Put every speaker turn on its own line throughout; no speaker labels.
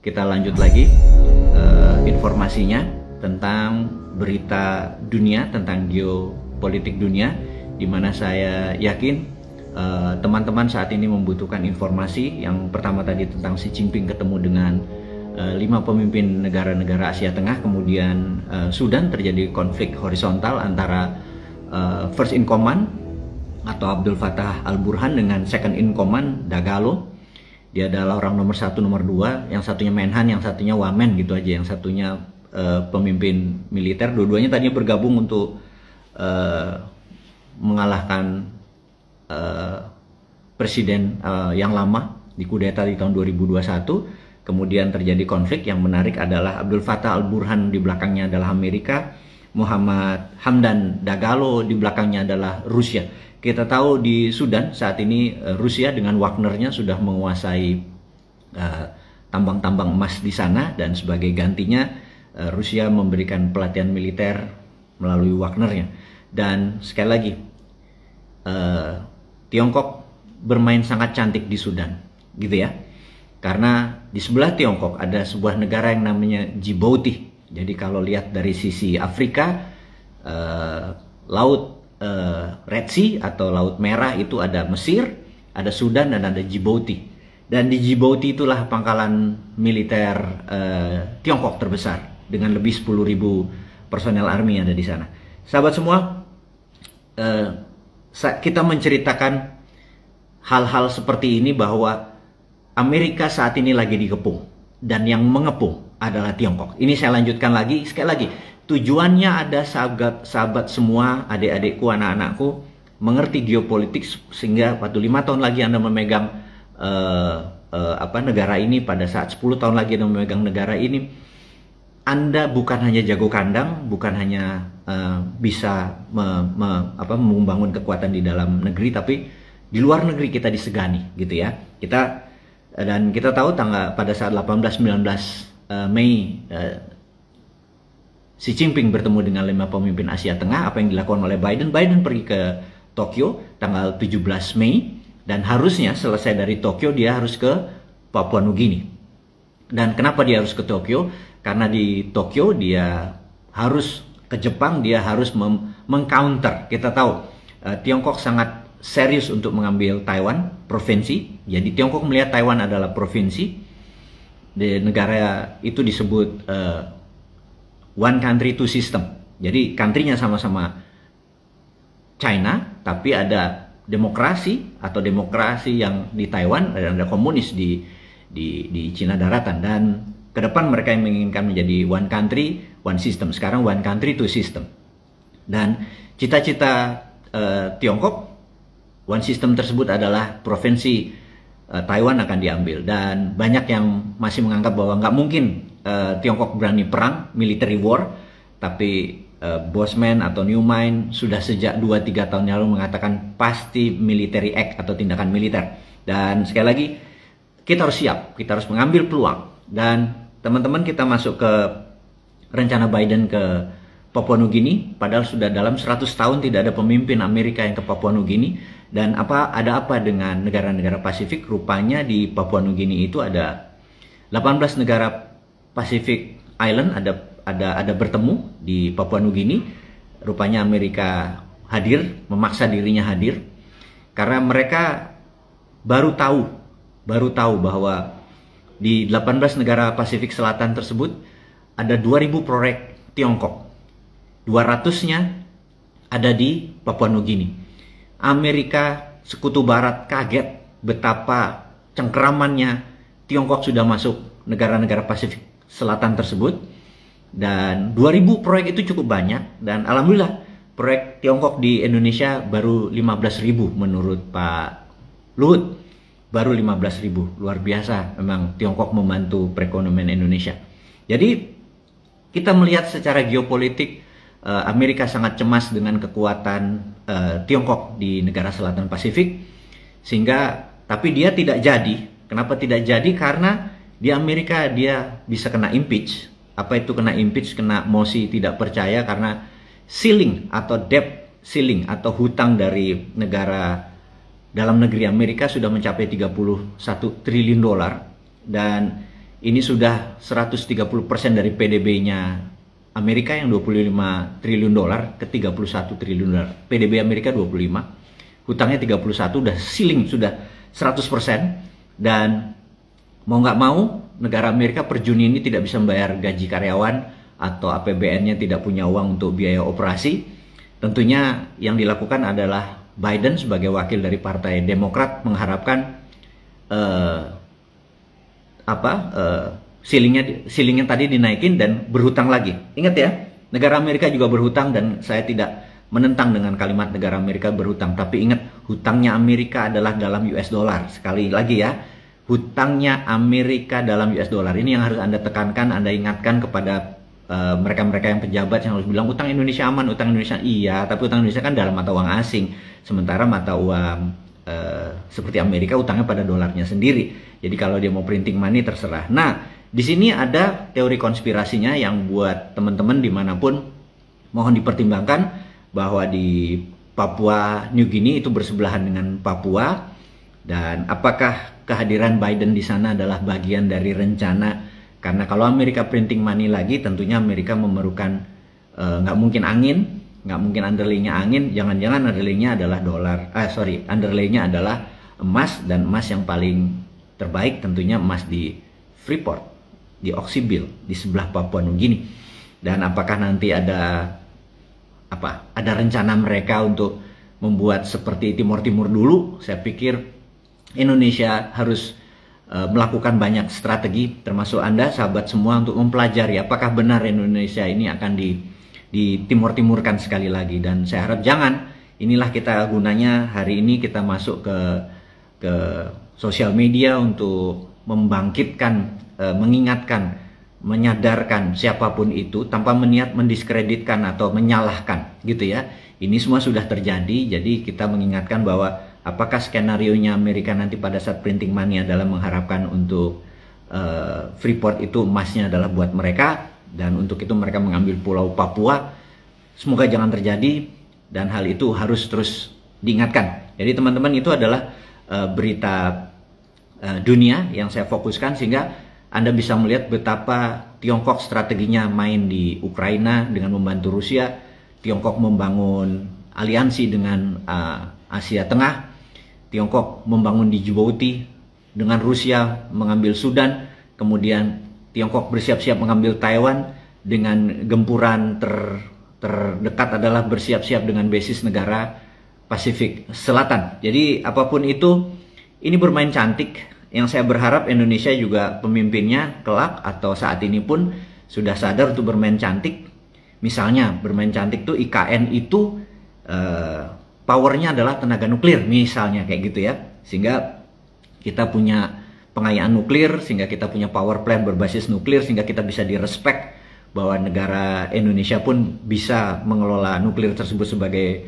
kita lanjut lagi informasinya tentang berita dunia, tentang geopolitik dunia, di mana saya yakin teman-teman saat ini membutuhkan informasi. Yang pertama tadi tentang Xi Jinping ketemu dengan 5 pemimpin negara-negara Asia Tengah, kemudian Sudan terjadi konflik horizontal antara First in Command atau Abdul Fattah al-Burhan dengan Second in Command Dagalo. Dia adalah orang nomor 1, nomor 2, yang satunya Menhan, yang satunya Wamen gitu aja, yang satunya pemimpin militer. Dua-duanya tadinya bergabung untuk mengalahkan presiden yang lama di kudeta di tahun 2021. Kemudian terjadi konflik. Yang menarik adalah Abdul Fattah al-Burhan di belakangnya adalah Amerika, Muhammad Hamdan Dagalo di belakangnya adalah Rusia. Kita tahu di Sudan saat ini Rusia dengan Wagnernya sudah menguasai tambang-tambang emas di sana, dan sebagai gantinya Rusia memberikan pelatihan militer melalui Wagnernya. Dan sekali lagi Tiongkok bermain sangat cantik di Sudan, gitu ya. Karena di sebelah Tiongkok ada sebuah negara yang namanya Djibouti. Jadi kalau lihat dari sisi Afrika, laut Red Sea atau Laut Merah itu ada Mesir, ada Sudan, dan ada Djibouti. Dan di Djibouti itulah pangkalan militer Tiongkok terbesar dengan lebih 10.000 personel army ada di sana. Sahabat semua, kita menceritakan hal-hal seperti ini bahwa Amerika saat ini lagi dikepung, dan yang mengepung adalah Tiongkok. Ini saya lanjutkan lagi, sekali lagi. Tujuannya ada sahabat semua, adik-adikku, anak-anakku, mengerti geopolitik sehingga pada 5 tahun lagi Anda memegang negara ini, pada saat 10 tahun lagi Anda memegang negara ini, Anda bukan hanya jago kandang, bukan hanya bisa membangun kekuatan di dalam negeri, tapi di luar negeri kita disegani, gitu ya. Dan kita tahu pada saat 18-19 Mei Xi Jinping bertemu dengan 5 pemimpin Asia Tengah. Apa yang dilakukan oleh Biden? Biden pergi ke Tokyo tanggal 17 Mei, dan harusnya selesai dari Tokyo dia harus ke Papua Nugini. Dan kenapa dia harus ke Tokyo? Karena di Tokyo dia harus ke Jepang, dia harus mengcounter. Kita tahu Tiongkok sangat serius untuk mengambil Taiwan, provinsi. Jadi Tiongkok melihat Taiwan adalah provinsi. Di negara itu disebut one country two system. Jadi country-nya sama-sama China, tapi ada demokrasi yang di Taiwan, dan ada komunis di Cina daratan. Dan ke depan mereka yang menginginkan menjadi one country one system. Sekarang one country two system. Dan cita-cita Tiongkok, one system tersebut adalah provinsi Taiwan akan diambil. Dan banyak yang masih menganggap bahwa nggak mungkin Tiongkok berani perang, military war. Tapi Bosman atau Newman sudah sejak 2-3 tahun lalu mengatakan pasti military act atau tindakan militer. Dan sekali lagi, kita harus siap, kita harus mengambil peluang. Dan teman-teman, kita masuk ke rencana Biden ke Papua Nugini, padahal sudah dalam 100 tahun tidak ada pemimpin Amerika yang ke Papua Nugini. Dan ada apa dengan negara-negara Pasifik? Rupanya di Papua Nugini itu ada 18 negara Pacific Island ada bertemu di Papua Nugini. Rupanya Amerika hadir, memaksa dirinya hadir, karena mereka baru tahu bahwa di 18 negara Pasifik Selatan tersebut ada 2.000 proyek Tiongkok. 200-nya ada di Papua Nugini. Amerika Sekutu Barat kaget betapa cengkeramannya Tiongkok sudah masuk negara-negara Pasifik Selatan tersebut. Dan 2.000 proyek itu cukup banyak. Dan alhamdulillah proyek Tiongkok di Indonesia baru 15.000 menurut Pak Luhut. Baru 15.000. Luar biasa memang Tiongkok membantu perekonomian Indonesia. Jadi kita melihat secara geopolitik Amerika sangat cemas dengan kekuatan Tiongkok di negara Selatan Pasifik, tapi dia tidak jadi. Kenapa tidak jadi? Karena di Amerika dia bisa kena impeach. Apa itu kena impeach? Kena mosi tidak percaya karena ceiling atau debt ceiling atau hutang dari negara dalam negeri Amerika sudah mencapai 31 triliun dolar, dan ini sudah 130% dari PDB-nya Amerika yang 25 triliun dolar ke 31 triliun dolar. PDB Amerika 25, hutangnya 31, udah ceiling, sudah 100%. Dan mau nggak mau, negara Amerika per Juni ini tidak bisa membayar gaji karyawan atau APBN-nya tidak punya uang untuk biaya operasi. Tentunya yang dilakukan adalah Biden sebagai wakil dari Partai Demokrat mengharapkan ceilingnya tadi dinaikin dan berhutang lagi. Ingat ya, negara Amerika juga berhutang, dan saya tidak menentang dengan kalimat negara Amerika berhutang. Tapi ingat, hutangnya Amerika adalah dalam US dollar. Sekali lagi ya, hutangnya Amerika dalam US dollar. Ini yang harus Anda tekankan, Anda ingatkan kepada mereka-mereka yang pejabat yang harus bilang utang Indonesia aman, utang Indonesia. Iya, tapi utang Indonesia kan dalam mata uang asing. Sementara mata uang seperti Amerika utangnya pada dolarnya sendiri. Jadi kalau dia mau printing money terserah. Nah, di sini ada teori konspirasinya yang buat teman-teman dimanapun mohon dipertimbangkan, bahwa di Papua New Guinea itu bersebelahan dengan Papua, dan apakah kehadiran Biden di sana adalah bagian dari rencana, karena kalau Amerika printing money lagi tentunya Amerika memerlukan nggak mungkin angin, nggak mungkin underlay-nya angin, jangan-jangan underlay-nya adalah underlay-nya adalah emas, dan emas yang paling terbaik tentunya emas di Freeport, di Oksibil, di sebelah Papua Nugini. Dan apakah nanti ada rencana mereka untuk membuat seperti Timur Timur dulu? Saya pikir Indonesia harus melakukan banyak strategi, termasuk Anda sahabat semua, untuk mempelajari apakah benar Indonesia ini akan di timur-timurkan sekali lagi. Dan saya harap jangan. Inilah kita gunanya hari ini, kita masuk ke sosial media untuk membangkitkan, mengingatkan, menyadarkan siapapun itu tanpa meniat mendiskreditkan atau menyalahkan gitu ya. Ini semua sudah terjadi, jadi kita mengingatkan bahwa apakah skenario-nya Amerika nanti pada saat printing money adalah mengharapkan untuk Freeport itu emasnya adalah buat mereka, dan untuk itu mereka mengambil pulau Papua. Semoga jangan terjadi, dan hal itu harus terus diingatkan. Jadi teman-teman, itu adalah berita dunia yang saya fokuskan, sehingga Anda bisa melihat betapa Tiongkok strateginya main di Ukraina dengan membantu Rusia. Tiongkok membangun aliansi dengan Asia Tengah. Tiongkok membangun di Djibouti dengan Rusia mengambil Sudan. Kemudian Tiongkok bersiap-siap mengambil Taiwan. Dengan gempuran terdekat adalah bersiap-siap dengan basis negara Pasifik Selatan. Jadi apapun itu, ini bermain cantik. Yang saya berharap Indonesia juga pemimpinnya kelak atau saat ini pun sudah sadar untuk bermain cantik. Misalnya bermain cantik tuh IKN itu powernya adalah tenaga nuklir misalnya, kayak gitu ya. Sehingga kita punya pengayaan nuklir, sehingga kita punya power plant berbasis nuklir, sehingga kita bisa direspek bahwa negara Indonesia pun bisa mengelola nuklir tersebut sebagai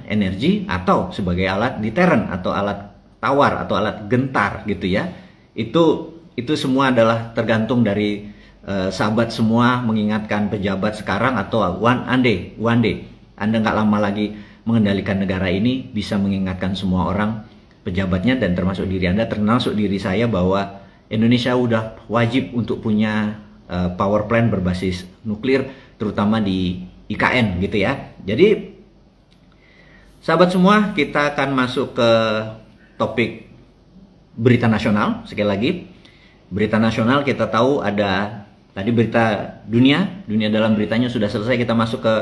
energi, atau sebagai alat deterrent atau alat tawar atau alat gentar gitu ya. Itu semua adalah tergantung dari sahabat semua mengingatkan pejabat sekarang, atau one day Anda nggak lama lagi mengendalikan negara ini, bisa mengingatkan semua orang, pejabatnya, dan termasuk diri Anda, termasuk diri saya, bahwa Indonesia udah wajib untuk punya power plant berbasis nuklir, terutama di IKN gitu ya. Jadi sahabat semua, kita akan masuk ke topik berita nasional. Sekali lagi, berita nasional kita tahu ada tadi berita dunia dalam beritanya sudah selesai, kita masuk ke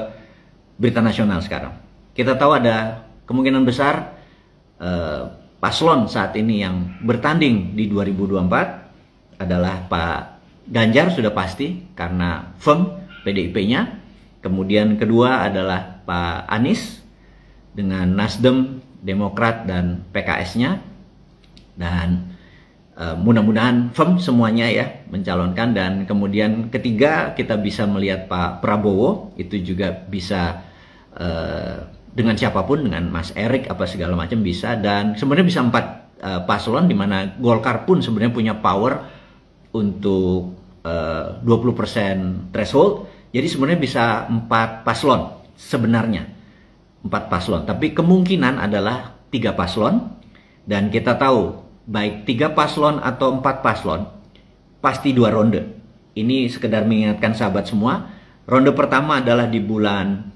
berita nasional sekarang. Kita tahu ada kemungkinan besar paslon saat ini yang bertanding di 2024 adalah Pak Ganjar, sudah pasti karena firm PDIP-nya. Kemudian kedua adalah Pak Anies dengan Nasdem, Demokrat, dan PKS-nya. Dan mudah-mudahan firm semuanya ya mencalonkan. Dan kemudian ketiga kita bisa melihat Pak Prabowo, itu juga bisa dengan siapapun, dengan Mas Erik apa segala macam bisa. Dan sebenarnya bisa 4 paslon, di mana Golkar pun sebenarnya punya power untuk 20% threshold. Jadi sebenarnya bisa 4 paslon sebenarnya, 4 paslon. Tapi kemungkinan adalah 3 paslon. Dan kita tahu baik 3 paslon atau 4 paslon, pasti 2 ronde. Ini sekedar mengingatkan sahabat semua. Ronde pertama adalah di bulan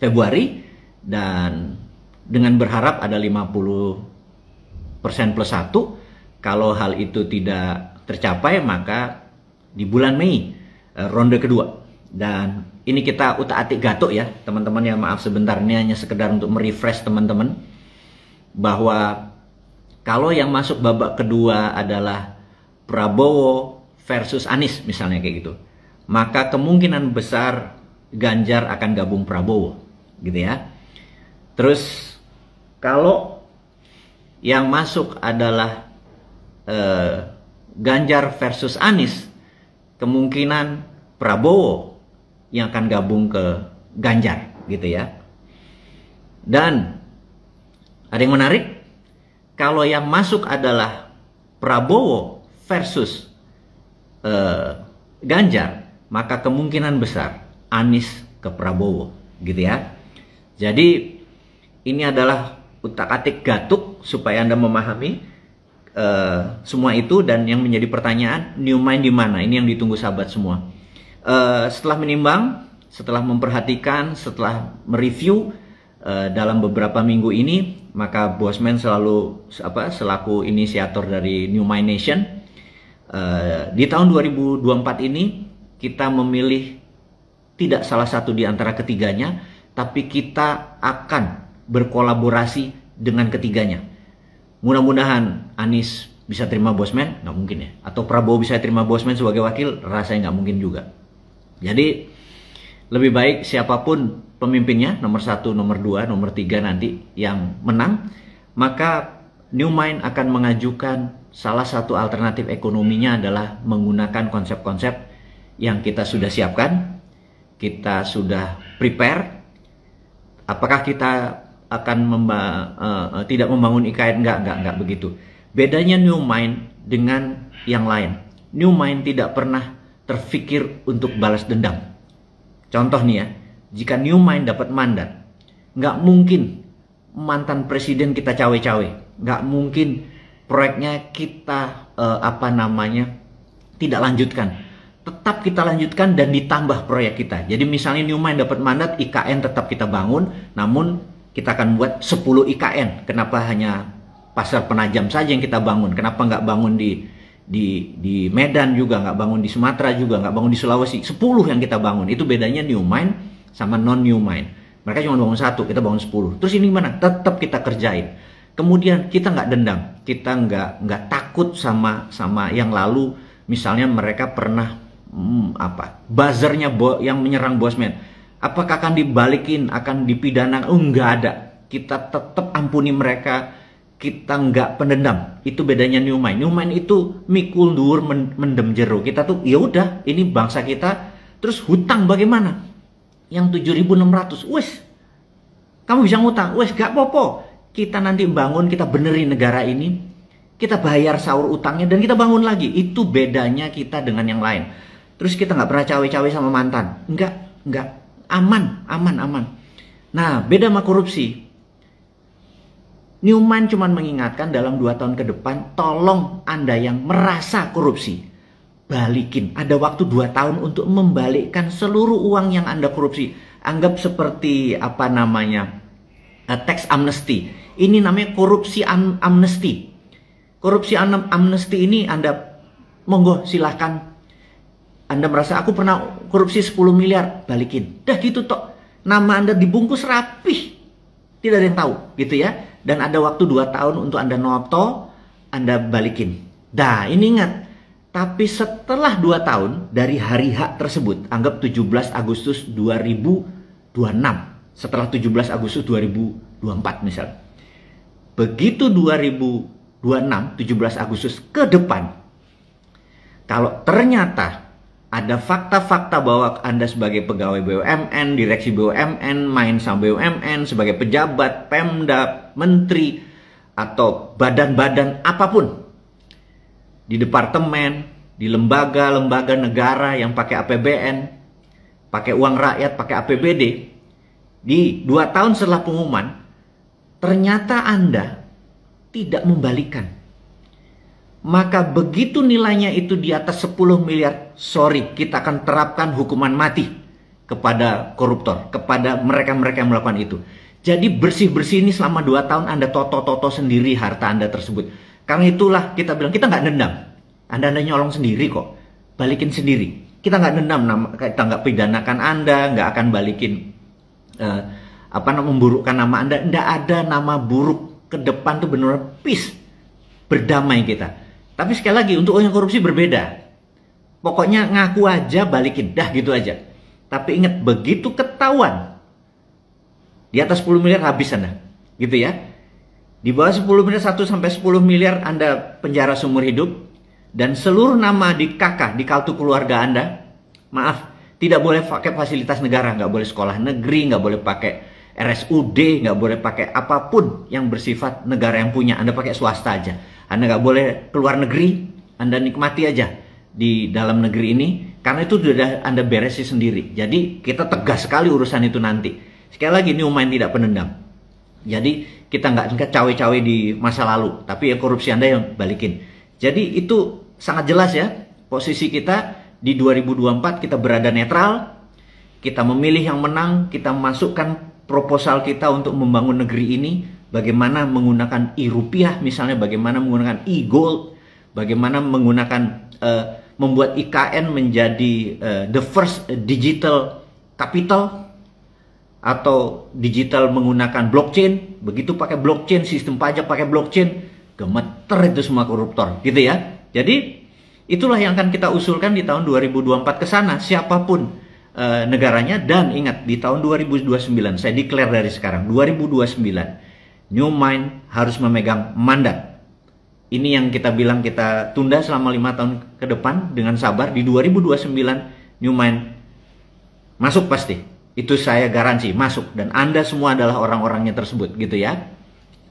Februari, dan dengan berharap ada 50% plus 1. Kalau hal itu tidak tercapai, maka di bulan Mei ronde kedua. Dan ini kita utak-atik gatuk ya teman-teman ya, maaf sebentar, ini hanya sekedar untuk merefresh teman-teman, bahwa kalau yang masuk babak kedua adalah Prabowo versus Anies misalnya kayak gitu, maka kemungkinan besar Ganjar akan gabung Prabowo gitu ya. Terus kalau yang masuk adalah Ganjar versus Anies, kemungkinan Prabowo yang akan gabung ke Ganjar gitu ya. Dan ada yang menarik, kalau yang masuk adalah Prabowo versus Ganjar, maka kemungkinan besar Anies ke Prabowo gitu ya. Jadi ini adalah utak-atik gatuk supaya Anda memahami semua itu. Dan yang menjadi pertanyaan, new mind di mana? Ini yang ditunggu sahabat semua. Setelah menimbang, setelah memperhatikan, setelah mereview dalam beberapa minggu ini, maka Bosman selaku inisiator dari New Mind Nation, di tahun 2024 ini kita memilih tidak salah satu di antara ketiganya, tapi kita akan berkolaborasi dengan ketiganya. Mudah-mudahan Anies bisa terima Bosman, nggak mungkin ya. Atau Prabowo bisa terima Bosman sebagai wakil, rasanya nggak mungkin juga. Jadi lebih baik siapapun pemimpinnya, nomor 1, nomor 2, nomor 3 nanti yang menang, maka New Mind akan mengajukan salah satu alternatif ekonominya adalah menggunakan konsep-konsep yang kita sudah siapkan, kita sudah prepare. Apakah kita akan tidak membangun IKN? Enggak begitu. Bedanya New Mind dengan yang lain, New Mind tidak pernah terfikir untuk balas dendam. Contoh nih ya, jika New Mind dapat mandat, nggak mungkin mantan presiden kita cawe-cawe, nggak mungkin proyeknya kita tidak lanjutkan. Tetap kita lanjutkan dan ditambah proyek kita. Jadi misalnya New Mind dapat mandat, IKN tetap kita bangun, namun kita akan buat 10 IKN. Kenapa hanya Pasar Penajam saja yang kita bangun? Kenapa nggak bangun di Medan juga, nggak bangun di Sumatera juga, nggak bangun di Sulawesi? 10 yang kita bangun. Itu bedanya New Mind sama non New Mind. Mereka cuma bangun 1, kita bangun 10. Terus ini gimana? Tetap kita kerjain. Kemudian kita nggak dendam, kita nggak takut sama yang lalu. Misalnya mereka pernah buzzernya yang menyerang Bosman, apakah akan dibalikin, akan dipidana? Nggak ada. Kita tetap ampuni mereka, kita nggak pendendam. Itu bedanya New Mind. New Mind itu mikul dur mendem jero. Kita tuh ya udah, ini bangsa kita. Terus hutang bagaimana? Yang 7.600, wes kamu bisa ngutang, wes gak popo. Kita nanti bangun, kita benerin negara ini, kita bayar sahur utangnya dan kita bangun lagi. Itu bedanya kita dengan yang lain. Terus kita nggak pernah cawe-cawe sama mantan, nggak, aman. Nah, beda sama korupsi. New Mind cuma mengingatkan dalam 2 tahun ke depan, tolong Anda yang merasa korupsi, balikin. Ada waktu 2 tahun untuk membalikkan seluruh uang yang Anda korupsi. Anggap seperti tax amnesty. Ini namanya korupsi amnesty. Korupsi amnesty ini Anda monggo silahkan. Anda merasa aku pernah korupsi 10 miliar, balikin. Dah gitu tok. Nama Anda dibungkus rapih. Tidak ada yang tahu gitu ya. Dan ada waktu 2 tahun untuk Anda noto, Anda balikin. Dah, ini ingat. Tapi setelah 2 tahun dari hari hak tersebut, anggap 17 Agustus 2026. Setelah 17 Agustus 2024 misalnya. Begitu 2026, 17 Agustus ke depan, kalau ternyata ada fakta-fakta bahwa Anda sebagai pegawai BUMN, direksi BUMN, main sama BUMN, sebagai pejabat, Pemda, menteri, atau badan-badan apapun, di departemen, di lembaga-lembaga negara yang pakai APBN, pakai uang rakyat, pakai APBD, di 2 tahun setelah pengumuman, ternyata Anda tidak membalikan. maka begitu nilainya itu di atas 10 miliar, sorry, kita akan terapkan hukuman mati kepada koruptor, kepada mereka-mereka yang melakukan itu. Jadi bersih-bersih ini selama 2 tahun Anda toto-toto sendiri harta Anda tersebut. Karena itulah kita bilang, kita nggak dendam. Anda nyolong sendiri kok, balikin sendiri. Kita nggak dendam, kita nggak pidanakan Anda, nggak akan balikin memburukkan nama Anda. Nggak ada nama buruk ke depan tuh, benar peace, berdamai kita. Tapi sekali lagi, untuk yang korupsi berbeda. Pokoknya ngaku aja, balikin, dah gitu aja. Tapi ingat, begitu ketahuan di atas 10 miliar habis Anda, gitu ya. Di bawah 10 miliar, 1 sampai 10 miliar Anda penjara seumur hidup, dan seluruh nama di KK, di kartu keluarga Anda, maaf, tidak boleh pakai fasilitas negara, nggak boleh sekolah negeri, nggak boleh pakai RSUD, nggak boleh pakai apapun yang bersifat negara yang punya. Anda pakai swasta aja. Anda nggak boleh keluar negeri, Anda nikmati aja di dalam negeri ini, karena itu sudah Anda beresi sendiri. Jadi kita tegas sekali urusan itu nanti. Sekali lagi, New Mind tidak penendam. Jadi kita nggak cawe-cawe di masa lalu, tapi ya korupsi Anda yang balikin. Jadi itu sangat jelas ya, posisi kita di 2024 kita berada netral, kita memilih yang menang, kita masukkan proposal kita untuk membangun negeri ini, bagaimana menggunakan e-rupiah misalnya, bagaimana menggunakan e-gold, bagaimana menggunakan membuat IKN menjadi the first digital capital, atau digital menggunakan blockchain. Begitu pakai blockchain, sistem pajak pakai blockchain, gemeter itu semua koruptor, gitu ya. Jadi itulah yang akan kita usulkan di tahun 2024 ke sana, siapapun negaranya. Dan ingat, di tahun 2029, saya declare dari sekarang, 2029 New Mind harus memegang mandat. Ini yang kita bilang kita tunda selama 5 tahun ke depan dengan sabar. Di 2029 New Mind masuk pasti. Itu saya garansi masuk, dan Anda semua adalah orang-orangnya tersebut, gitu ya.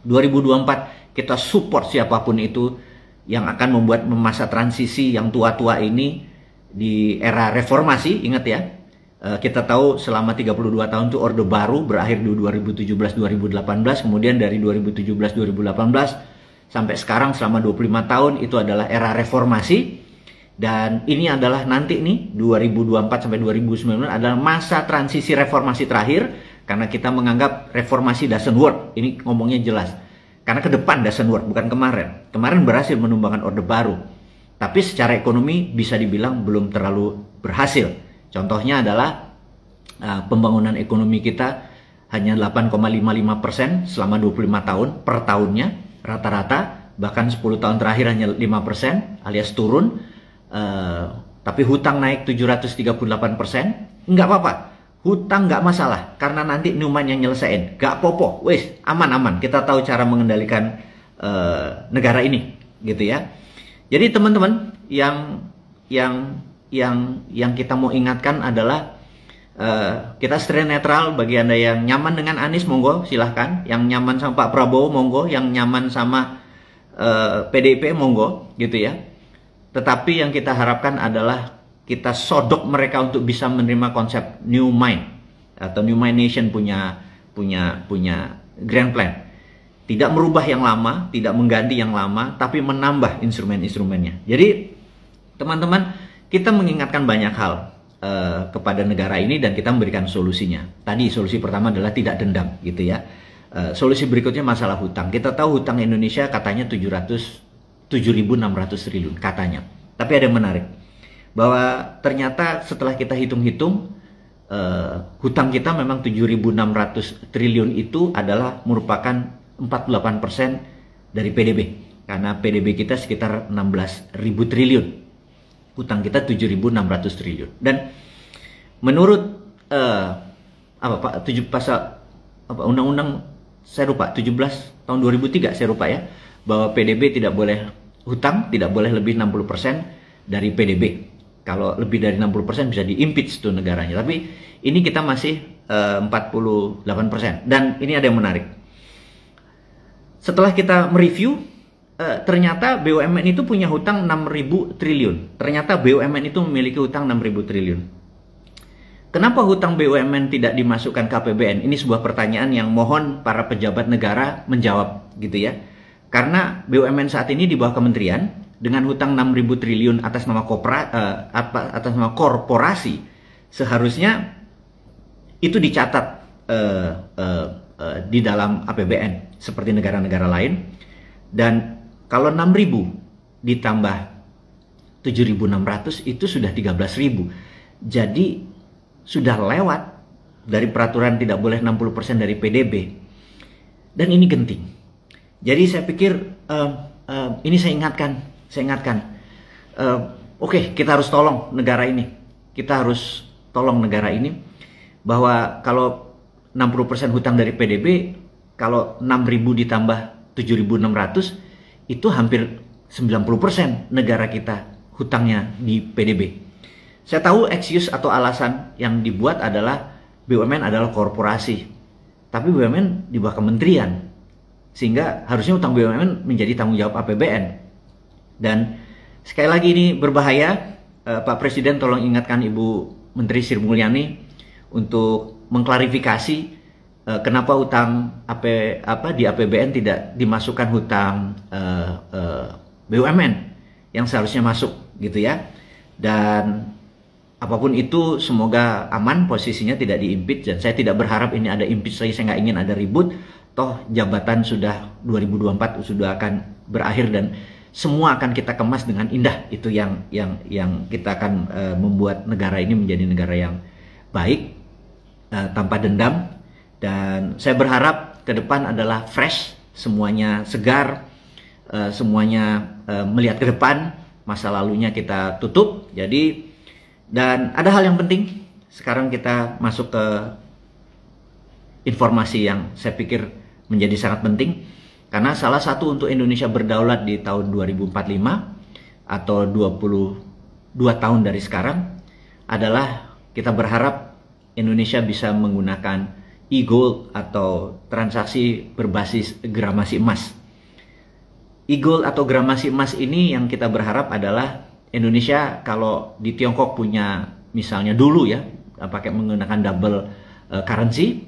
2024 kita support siapapun itu yang akan membuat masa transisi yang tua-tua ini di era reformasi. Ingat ya, kita tahu selama 32 tahun itu Orde Baru berakhir di 2017-2018, kemudian dari 2017-2018 sampai sekarang selama 25 tahun itu adalah era reformasi. Dan ini adalah nanti nih 2024 sampai 2029 adalah masa transisi reformasi terakhir, karena kita menganggap reformasi doesn't work. Ini ngomongnya jelas. Karena ke depan doesn't work, bukan kemarin. Kemarin berhasil menumbangkan Orde Baru. Tapi secara ekonomi bisa dibilang belum terlalu berhasil. Contohnya adalah pembangunan ekonomi kita hanya 8,55% selama 25 tahun per tahunnya rata-rata. Bahkan 10 tahun terakhir hanya 5% alias turun. Tapi hutang naik 738%, nggak apa-apa, hutang nggak masalah, karena nanti New Mind yang nyelesain, nggak popo, wes aman-aman, kita tahu cara mengendalikan negara ini, gitu ya. Jadi teman-teman, yang kita mau ingatkan adalah kita stay netral. Bagi Anda yang nyaman dengan Anies, monggo silahkan, yang nyaman sama Pak Prabowo monggo, yang nyaman sama PDIP monggo, gitu ya. Tetapi yang kita harapkan adalah kita sodok mereka untuk bisa menerima konsep New Mind atau New Mind Nation punya grand plan. Tidak merubah yang lama, tidak mengganti yang lama, tapi menambah instrumen-instrumennya. Jadi teman-teman, kita mengingatkan banyak hal kepada negara ini dan kita memberikan solusinya. Tadi solusi pertama adalah tidak dendam, gitu ya. Solusi berikutnya masalah hutang. Kita tahu hutang Indonesia katanya 7.600 triliun katanya. Tapi ada yang menarik, bahwa ternyata setelah kita hitung-hitung, hutang kita memang 7.600 triliun itu adalah merupakan 48% dari PDB. Karena PDB kita sekitar 16.000 triliun. Hutang kita 7.600 triliun. Dan menurut undang-undang saya lupa 17 tahun 2003 saya lupa ya, bahwa PDB tidak boleh, hutang tidak boleh lebih 60% dari PDB. Kalau lebih dari 60% bisa di-impeach tuh negaranya. Tapi ini kita masih 48%. Dan ini ada yang menarik. Setelah kita mereview, ternyata BUMN itu punya hutang 6.000 triliun. Ternyata BUMN itu memiliki hutang 6.000 triliun. Kenapa hutang BUMN tidak dimasukkan ke APBN? Ini sebuah pertanyaan yang mohon para pejabat negara menjawab, gitu ya. Karena BUMN saat ini di bawah kementerian, dengan hutang 6.000 triliun atas nama korporasi, seharusnya itu dicatat di dalam APBN seperti negara-negara lain. Dan kalau 6.000 ditambah 7.600 itu sudah 13.000. Jadi sudah lewat dari peraturan tidak boleh 60% dari PDB. Dan ini genting. Jadi saya pikir ini saya ingatkan. Oke, kita harus tolong negara ini. Kita harus tolong negara ini bahwa kalau 60% hutang dari PDB, kalau 6.000 ditambah 7.600 itu hampir 90% negara kita hutangnya di PDB. Saya tahu excuse atau alasan yang dibuat adalah BUMN adalah korporasi. Tapi BUMN di bawah kementerian. Sehingga harusnya hutang BUMN menjadi tanggung jawab APBN. Dan sekali lagi ini berbahaya. Pak Presiden tolong ingatkan Ibu Menteri Sri Mulyani untuk mengklarifikasi kenapa hutang di APBN tidak dimasukkan hutang BUMN yang seharusnya masuk gitu ya. Dan apapun itu semoga aman, posisinya tidak diimpeach, dan saya tidak berharap ini ada impeach lagi, saya nggak ingin ada ribut. Toh jabatan sudah 2024 sudah akan berakhir dan semua akan kita kemas dengan indah. Itu yang kita akan membuat negara ini menjadi negara yang baik tanpa dendam. Dan saya berharap ke depan adalah fresh, semuanya segar, semuanya melihat ke depan, masa lalunya kita tutup. Jadi, dan ada hal yang penting, sekarang kita masuk ke informasi yang saya pikir menjadi sangat penting. Karena salah satu untuk Indonesia berdaulat di tahun 2045 atau 22 tahun dari sekarang adalah kita berharap Indonesia bisa menggunakan e-gold atau transaksi berbasis gramasi emas. E-gold atau gramasi emas ini yang kita berharap adalah Indonesia, kalau di Tiongkok punya misalnya dulu ya pakai menggunakan double currency,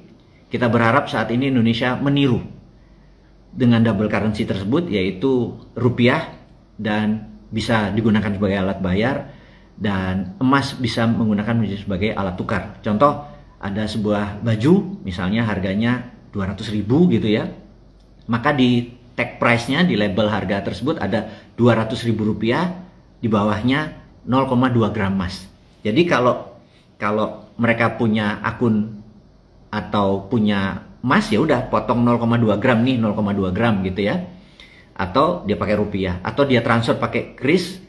kita berharap saat ini Indonesia meniru dengan double currency tersebut, yaitu rupiah dan bisa digunakan sebagai alat bayar dan emas bisa menggunakan sebagai alat tukar. Contoh, ada sebuah baju misalnya harganya 200.000 gitu ya, maka di tag price-nya, di label harga tersebut ada 200.000 rupiah, di bawahnya 0,2 gram emas. Jadi kalau mereka punya akun atau punya emas, ya udah potong 0,2 gram nih, 0,2 gram gitu ya. Atau dia pakai rupiah, atau dia transfer pakai kris,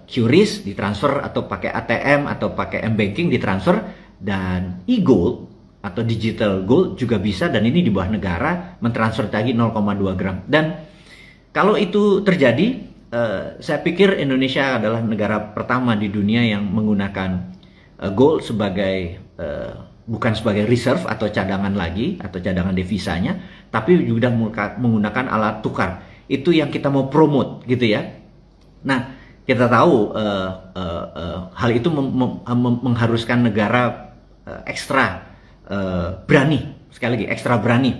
QRIS ditransfer, atau pakai ATM atau pakai M-banking ditransfer. Dan e-gold atau digital gold juga bisa, dan ini di bawah negara mentransfer lagi 0,2 gram. Dan kalau itu terjadi, saya pikir Indonesia adalah negara pertama di dunia yang menggunakan gold sebagai bukan sebagai reserve atau cadangan lagi atau cadangan devisanya, tapi juga menggunakan alat tukar. Itu yang kita mau promote gitu ya. Nah, kita tahu hal itu mengharuskan negara ekstra berani, sekali lagi ekstra berani.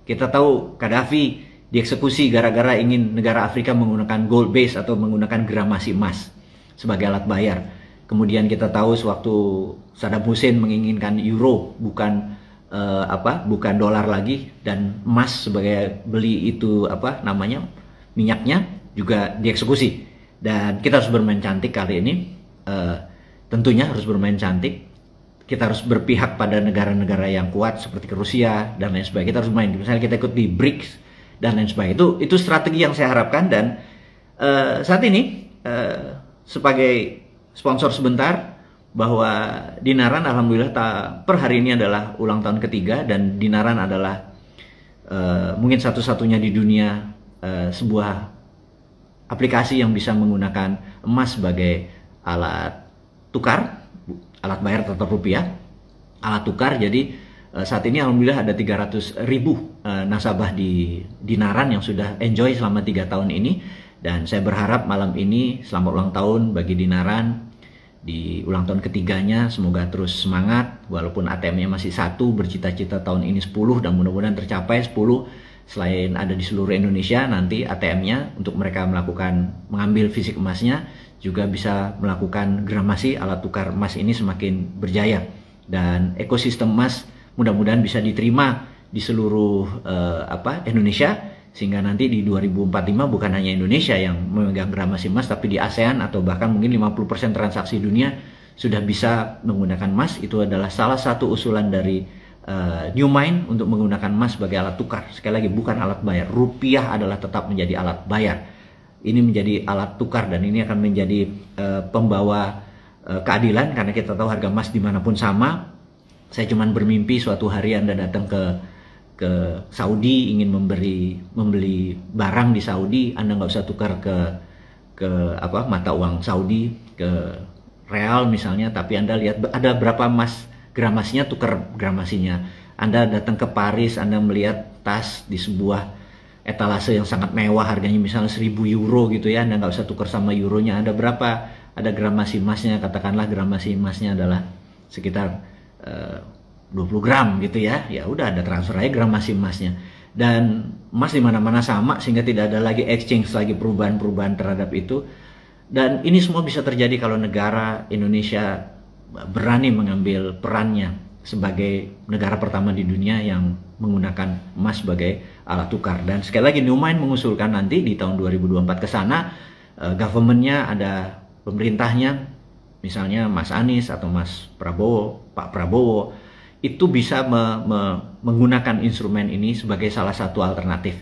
Kita tahu Gaddafi dieksekusi gara-gara ingin negara Afrika menggunakan gold base atau menggunakan gramasi emas sebagai alat bayar. Kemudian kita tahu sewaktu Saddam Hussein menginginkan euro bukan dolar lagi, dan emas sebagai beli itu minyaknya juga dieksekusi. Dan kita harus bermain cantik kali ini. Tentunya harus bermain cantik. Kita harus berpihak pada negara-negara yang kuat seperti Rusia dan lain sebagainya. Kita harus main. Misalnya kita ikut di BRICS dan lain sebagainya. Itu strategi yang saya harapkan. Dan saat ini sebagai sponsor sebentar, bahwa Dinaran alhamdulillah per hari ini adalah ulang tahun ketiga, dan Dinaran adalah mungkin satu-satunya di dunia sebuah aplikasi yang bisa menggunakan emas sebagai alat tukar, alat bayar tetap rupiah, alat tukar. Jadi saat ini alhamdulillah ada 300.000 nasabah di Dinaran yang sudah enjoy selama 3 tahun ini. Dan saya berharap malam ini selamat ulang tahun bagi Dinaran di ulang tahun ketiganya. Semoga terus semangat, walaupun ATM-nya masih 1, bercita-cita tahun ini 10, dan mudah-mudahan tercapai 10. Selain ada di seluruh Indonesia, nanti ATM-nya untuk mereka mengambil fisik emasnya juga bisa melakukan gramasi. Alat tukar emas ini semakin berjaya dan ekosistem emas mudah-mudahan bisa diterima di seluruh Indonesia, sehingga nanti di 2045 bukan hanya Indonesia yang memegang gramasi emas, tapi di ASEAN atau bahkan mungkin 50% transaksi dunia sudah bisa menggunakan emas. Itu adalah salah satu usulan dari New Mind untuk menggunakan emas sebagai alat tukar. Sekali lagi, bukan alat bayar. Rupiah adalah tetap menjadi alat bayar. Ini menjadi alat tukar dan ini akan menjadi pembawa keadilan, karena kita tahu harga emas dimanapun sama. Saya cuman bermimpi suatu hari Anda datang ke Saudi, ingin membeli barang di Saudi, Anda nggak usah tukar ke mata uang Saudi, ke real misalnya, tapi Anda lihat ada berapa emas gramasinya, tukar gramasinya. Anda datang ke Paris, Anda melihat tas di sebuah etalase yang sangat mewah, harganya misalnya 1.000 euro gitu ya, Anda nggak usah tukar sama euronya. Ada berapa? Ada gramasi emasnya, katakanlah gramasi emasnya adalah sekitar 20 gram gitu ya. Ya udah, ada transfer aja gramasi emasnya. Dan emas di mana-mana sama, sehingga tidak ada lagi exchange, lagi perubahan-perubahan terhadap itu. Dan ini semua bisa terjadi kalau negara Indonesia berani mengambil perannya sebagai negara pertama di dunia yang menggunakan emas sebagai alat tukar. Dan sekali lagi, New Mind mengusulkan nanti di tahun 2024 ke sana, government-nya ada pemerintahnya, misalnya Mas Anies atau Mas Prabowo, Pak Prabowo, itu bisa menggunakan instrumen ini sebagai salah satu alternatif.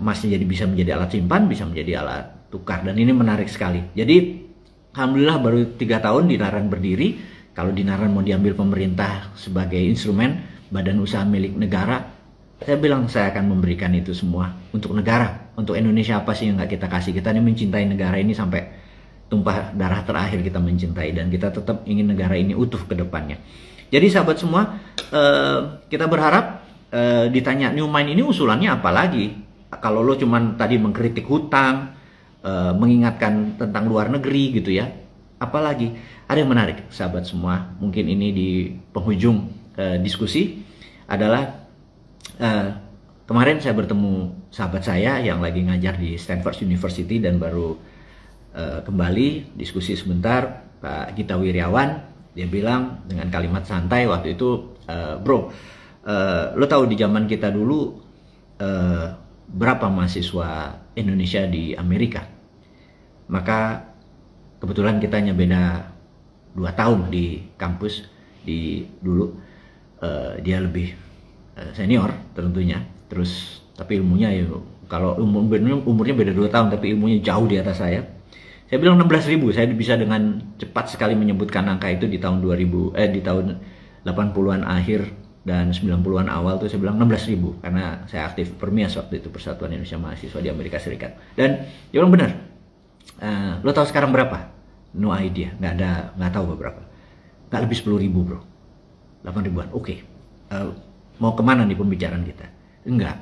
Emasnya bisa menjadi alat simpan, bisa menjadi alat tukar, dan ini menarik sekali. Jadi alhamdulillah baru 3 tahun Dinaran berdiri. Kalau Dinaran mau diambil pemerintah sebagai instrumen badan usaha milik negara, saya bilang saya akan memberikan itu semua untuk negara. Untuk Indonesia apa sih yang nggak kita kasih? Kita ini mencintai negara ini sampai tumpah darah terakhir kita mencintai, dan kita tetap ingin negara ini utuh ke depannya. Jadi sahabat semua, kita berharap ditanya New Mind ini usulannya apa lagi? Kalau lo cuman tadi mengkritik hutang, mengingatkan tentang luar negeri gitu ya, apalagi ada yang menarik sahabat semua, mungkin ini di penghujung diskusi adalah kemarin saya bertemu sahabat saya yang lagi ngajar di Stanford University dan baru kembali diskusi sebentar, Pak Gita Wirjawan. Dia bilang dengan kalimat santai waktu itu, bro, lo tahu di zaman kita dulu berapa mahasiswa Indonesia di Amerika? Maka kebetulan kita hanya beda 2 tahun di kampus dulu. Dia lebih senior tentunya, terus tapi ilmunya ya, kalau umurnya beda 2 tahun tapi ilmunya jauh di atas saya. Saya bilang 16.000, saya bisa dengan cepat sekali menyebutkan angka itu di tahun 80-an akhir dan 90-an awal tuh saya bilang 16.000 karena saya aktif Permias waktu itu, Persatuan Indonesia Mahasiswa di Amerika Serikat. Dan dia bilang benar. Lo tahu sekarang berapa? No idea, nggak tahu berapa. Nggak lebih 10.000 bro, 8.000-an. Oke. Mau kemana nih pembicaraan kita? Enggak.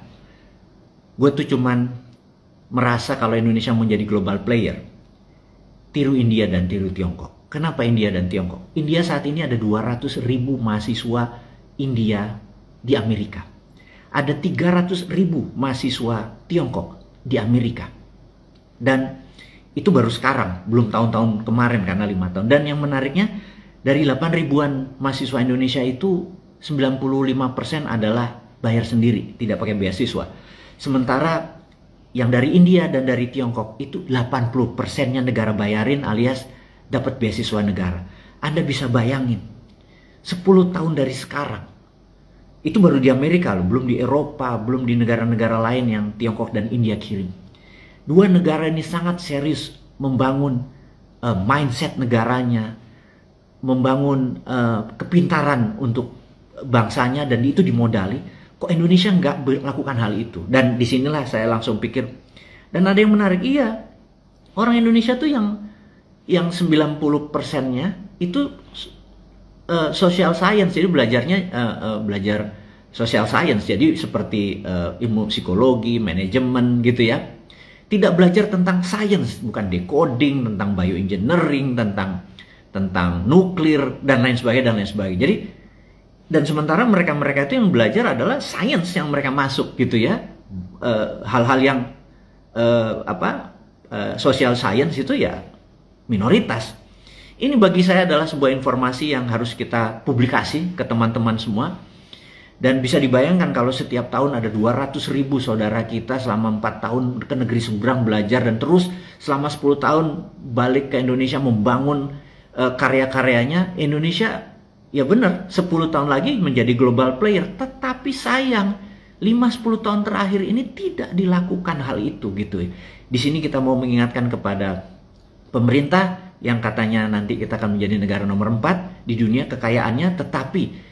Gue tuh cuman merasa kalau Indonesia mau jadi global player, tiru India dan tiru Tiongkok. Kenapa India dan Tiongkok? India saat ini ada 200.000 mahasiswa India di Amerika. Ada 300.000 mahasiswa Tiongkok di Amerika. Dan itu baru sekarang, belum tahun-tahun kemarin karena 5 tahun. Dan yang menariknya, dari 8.000-an mahasiswa Indonesia itu 95% adalah bayar sendiri, tidak pakai beasiswa. Sementara yang dari India dan dari Tiongkok itu 80%-nya negara bayarin alias dapat beasiswa negara. Anda bisa bayangin, 10 tahun dari sekarang, itu baru di Amerika loh, belum di Eropa, belum di negara-negara lain yang Tiongkok dan India kirim. Dua negara ini sangat serius membangun mindset negaranya, membangun kepintaran untuk bangsanya, dan itu dimodali. Kok Indonesia nggak melakukan hal itu? Dan disinilah saya langsung pikir, dan ada yang menarik, iya, orang Indonesia tuh yang 90%-nya itu social science, jadi belajar social science, jadi seperti ilmu psikologi, manajemen gitu ya. Tidak belajar tentang science, bukan decoding, tentang bioengineering, tentang nuklir dan lain sebagainya. Jadi Dan sementara mereka-mereka itu yang belajar adalah sains yang mereka masuk gitu ya. Hal-hal yang social science itu ya minoritas. Ini bagi saya adalah sebuah informasi yang harus kita publikasi ke teman-teman semua. Dan bisa dibayangkan kalau setiap tahun ada 200.000 saudara kita selama 4 tahun ke negeri seberang belajar dan terus selama 10 tahun balik ke Indonesia membangun karya-karyanya. Indonesia ya benar 10 tahun lagi menjadi global player. Tetapi sayang 5-10 tahun terakhir ini tidak dilakukan hal itu gitu. Di sini kita mau mengingatkan kepada pemerintah yang katanya nanti kita akan menjadi negara nomor 4 di dunia kekayaannya, tetapi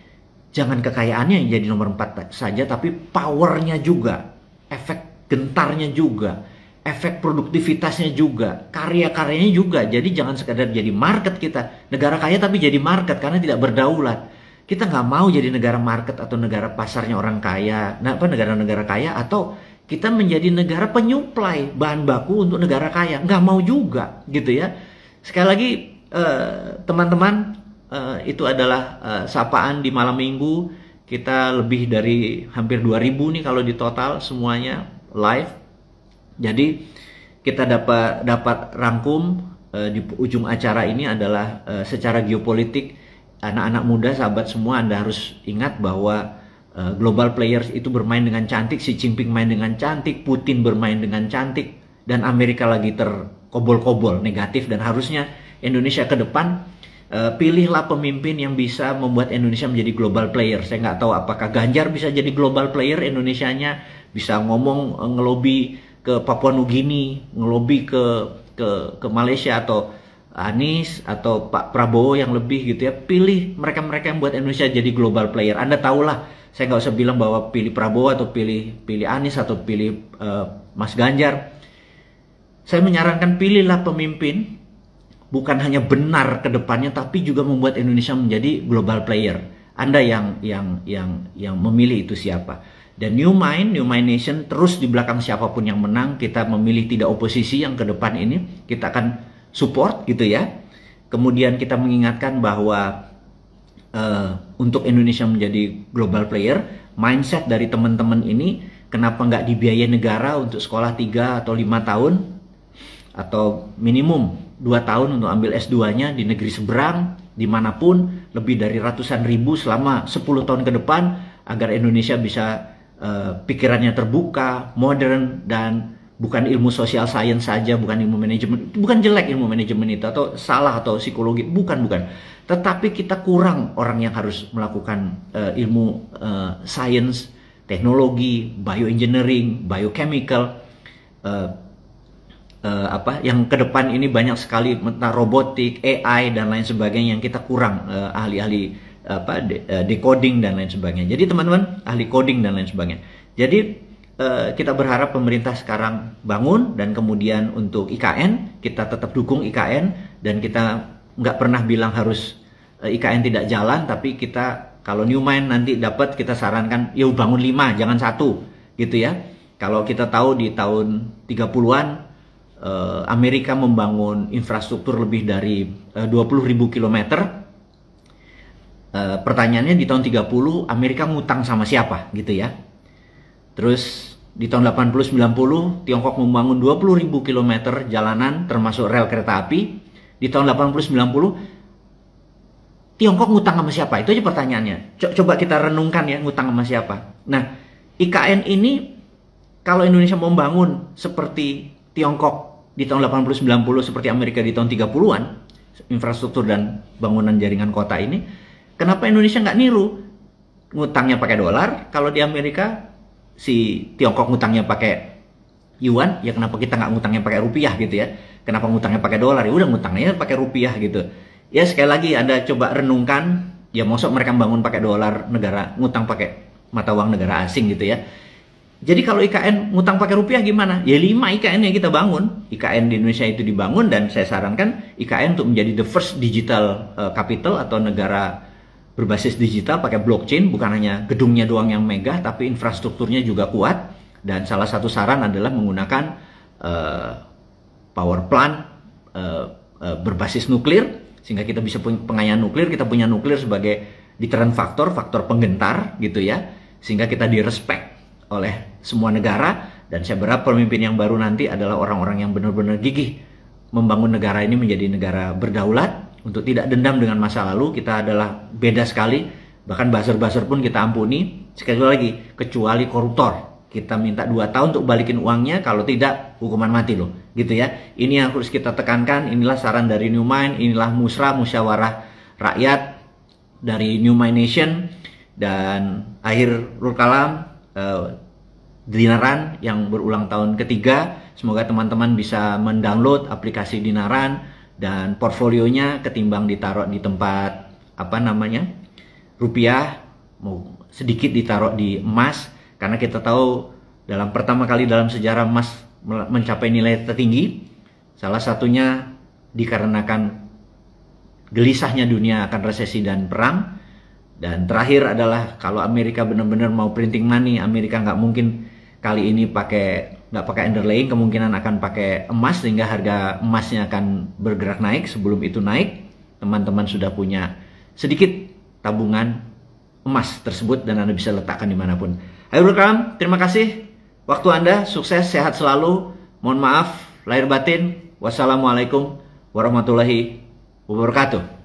jangan kekayaannya yang jadi nomor 4 saja, tapi powernya juga, efek gentarnya juga, efek produktivitasnya juga, karya-karyanya juga. Jadi jangan sekadar jadi market kita, negara kaya tapi jadi market karena tidak berdaulat. Kita nggak mau jadi negara market atau negara pasarnya orang kaya, negara-negara kaya, atau kita menjadi negara penyuplai bahan baku untuk negara kaya. Nggak mau juga gitu ya. Sekali lagi teman-teman, itu adalah sapaan di malam minggu. Kita lebih dari hampir 2000 nih kalau di total semuanya live. Jadi kita dapat rangkum di ujung acara ini adalah secara geopolitik. Anak-anak muda, sahabat semua, Anda harus ingat bahwa global players itu bermain dengan cantik. Xi Jinping main dengan cantik, Putin bermain dengan cantik, dan Amerika lagi terkobol-kobol negatif. Dan harusnya Indonesia ke depan, pilihlah pemimpin yang bisa membuat Indonesia menjadi global player. Saya nggak tahu apakah Ganjar bisa jadi global player Indonesianya, bisa ngomong ngelobi ke Papua Nugini, ngelobi ke Malaysia, atau Anies atau Pak Prabowo yang lebih gitu ya. Pilih mereka-mereka yang buat Indonesia jadi global player. Anda tahulah, saya nggak usah bilang bahwa pilih Prabowo atau pilih Anies atau pilih Mas Ganjar. Saya menyarankan pilihlah pemimpin bukan hanya benar ke depannya, tapi juga membuat Indonesia menjadi global player. Anda yang memilih itu siapa. Dan New Mind Nation terus di belakang siapapun yang menang. Kita memilih tidak oposisi yang ke depan ini. Kita akan support gitu ya. Kemudian kita mengingatkan bahwa untuk Indonesia menjadi global player, mindset dari teman-teman ini, kenapa nggak dibiayai negara untuk sekolah 3 atau 5 tahun atau minimum 2 tahun untuk ambil S2-nya di negeri seberang, dimanapun, lebih dari ratusan ribu selama 10 tahun ke depan, agar Indonesia bisa pikirannya terbuka, modern, dan bukan ilmu social science saja, bukan ilmu manajemen. Bukan jelek ilmu manajemen itu, atau salah, atau psikologi, bukan. Tetapi kita kurang orang yang harus melakukan ilmu science, teknologi, bioengineering, biochemical, yang ke depan ini banyak sekali tentang robotik, AI, dan lain sebagainya yang kita kurang ahli-ahli decoding dan lain sebagainya. Jadi teman-teman, ahli coding dan lain sebagainya. Jadi kita berharap pemerintah sekarang bangun, dan kemudian untuk IKN kita tetap dukung IKN, dan kita nggak pernah bilang harus IKN tidak jalan, tapi kita kalau New Mind nanti dapat, kita sarankan ya bangun 5 jangan 1 gitu ya. Kalau kita tahu di tahun 30-an Amerika membangun infrastruktur lebih dari 20.000 kilometer. Pertanyaannya di tahun 30 Amerika ngutang sama siapa gitu ya. Terus di tahun 80-90 Tiongkok membangun 20.000 kilometer jalanan termasuk rel kereta api. Di tahun 80-90 Tiongkok ngutang sama siapa? Itu aja pertanyaannya. Coba kita renungkan ya, ngutang sama siapa. Nah, IKN ini kalau Indonesia mau membangun seperti Tiongkok di tahun 80-90, seperti Amerika di tahun 30-an, infrastruktur dan bangunan jaringan kota ini, kenapa Indonesia nggak niru? Ngutangnya pakai dolar, kalau di Amerika si Tiongkok ngutangnya pakai yuan, ya kenapa kita nggak ngutangnya pakai rupiah gitu ya? Kenapa ngutangnya pakai dolar? Ya udah ngutangnya pakai rupiah gitu. Ya sekali lagi Anda coba renungkan, ya maksud mereka bangun pakai dolar negara, ngutang pakai mata uang negara asing gitu ya. Jadi kalau IKN ngutang pakai rupiah gimana? Ya 5 IKN yang kita bangun. IKN di Indonesia itu dibangun, dan saya sarankan IKN untuk menjadi the first digital capital atau negara berbasis digital pakai blockchain. Bukan hanya gedungnya doang yang megah, tapi infrastrukturnya juga kuat. Dan salah satu saran adalah menggunakan power plant berbasis nuklir, sehingga kita bisa punya pengayaan nuklir. Kita punya nuklir sebagai deterrent faktor penggentar gitu ya, sehingga kita direspek oleh semua negara. Dan saya berharap pemimpin yang baru nanti adalah orang-orang yang benar-benar gigih membangun negara ini menjadi negara berdaulat, untuk tidak dendam dengan masa lalu. Kita adalah beda sekali, bahkan buzzer-buzzer pun kita ampuni. Sekali lagi, kecuali koruptor, kita minta 2 tahun untuk balikin uangnya, kalau tidak hukuman mati loh, gitu ya. Ini yang harus kita tekankan. Inilah saran dari New Mind, inilah musyawarah rakyat dari New Mind Nation. Dan akhirul kalam, Dinaran yang berulang tahun ketiga, semoga teman-teman bisa mendownload aplikasi Dinaran dan portfolionya ketimbang ditaruh di tempat rupiah, mau sedikit ditaruh di emas, karena kita tahu pertama kali dalam sejarah emas mencapai nilai tertinggi, salah satunya dikarenakan gelisahnya dunia akan resesi dan perang. Dan terakhir adalah kalau Amerika benar-benar mau printing money, Amerika nggak mungkin kali ini nggak pakai underlying, kemungkinan akan pakai emas, sehingga harga emasnya akan bergerak naik. Sebelum itu naik, teman-teman sudah punya sedikit tabungan emas tersebut dan Anda bisa letakkan dimanapun. Akhirul kalam, terima kasih waktu Anda, sukses, sehat selalu. Mohon maaf lahir batin. Wassalamualaikum warahmatullahi wabarakatuh.